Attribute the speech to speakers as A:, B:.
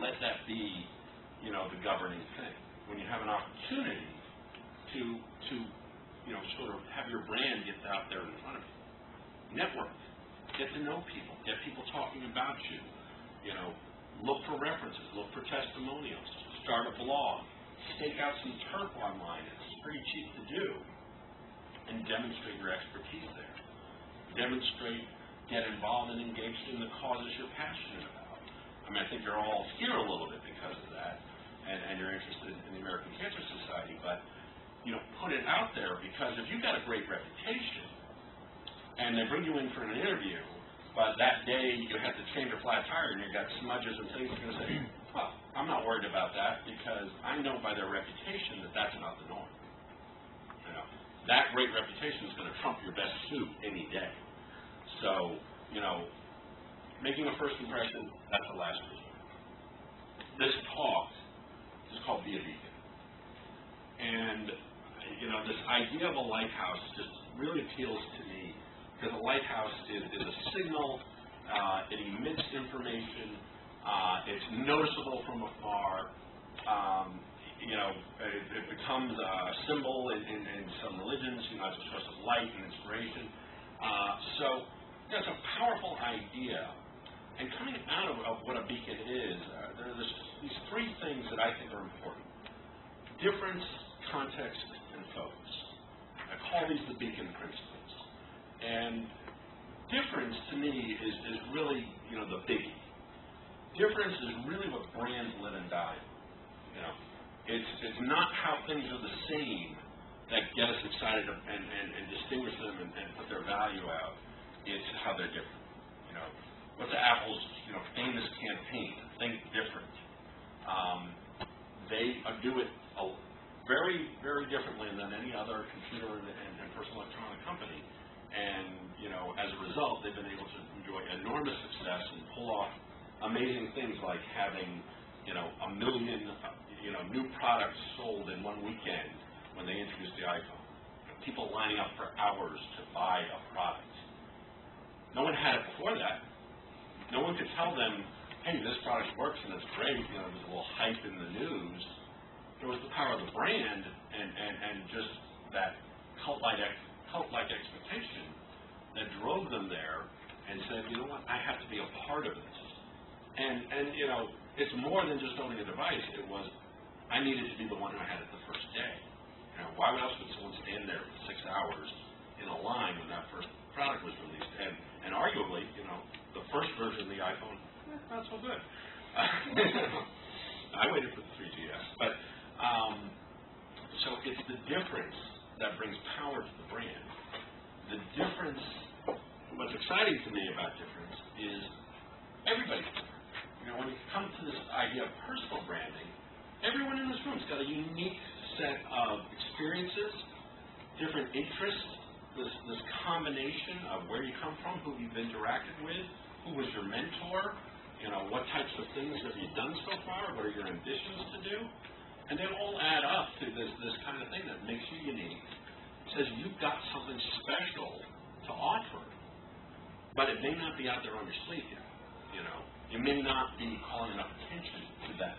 A: let that be, the governing thing. When you have an opportunity to sort of have your brand get out there in front of you, network, get to know people, get people talking about you, look for references, look for testimonials, start a blog, stake out some turf online. It's pretty cheap to do, and demonstrate your expertise there. Demonstrate, get involved and engaged in the causes you're passionate about. I mean, I think you're all here a little bit because of that, and you're interested in the American Cancer Society, but put it out there, because if you've got a great reputation and they bring you in for an interview, but that day you have to change a flat tire and you've got smudges and things, you're going to say, well, I'm not worried about that because I know by their reputation that that's not the norm. That great reputation is going to trump your best suit any day. So, making a first impression, that's the last resort. This talk is called Be a Beacon. And, this idea of a lighthouse just really appeals to me, because a lighthouse is a signal, it emits information, it's noticeable from afar, it becomes a symbol in some religions, as a source of light and inspiration. It's a powerful idea. And coming out of what a beacon is, there's these three things that I think are important: difference, context, and focus. I call these the beacon principles. And difference, to me, is really, the biggie. Difference is really what brands live and die on. It's not how things are the same that get us excited and distinguish them and put their value out. It's how they're different. What's Apple's famous campaign? Think different. They do it very, very differently than any other computer and personal electronic company. And as a result, they've been able to enjoy enormous success and pull off amazing things like having 1 million new products sold in one weekend when they introduced the iPhone. People lining up for hours to buy a product. No one had it before that. No one could tell them, hey, this product works and it's great. There's a little hype in the news. It was the power of the brand and just that cult-like expectation that drove them there and said, you know what, I have to be a part of this. And it's more than just owning a device. It was, I needed to be the one who had it the first day. Why else would someone stand there for 6 hours in a line when that first product was released? And arguably, the first version of the iPhone, not so good. I waited for the 3GS. But so it's the difference that brings power to the brand. The difference, what's exciting to me about difference is everybody's different. When you come to this idea of personal branding, everyone in this room's got a unique set of experiences, different interests, this combination of where you come from, who you've interacted with, who was your mentor, what types of things have you done so far, what are your ambitions to do, and they all add up to this kind of thing that makes you unique. It says you've got something special to offer, but it may not be out there on your sleeve yet. You may not be calling enough attention to that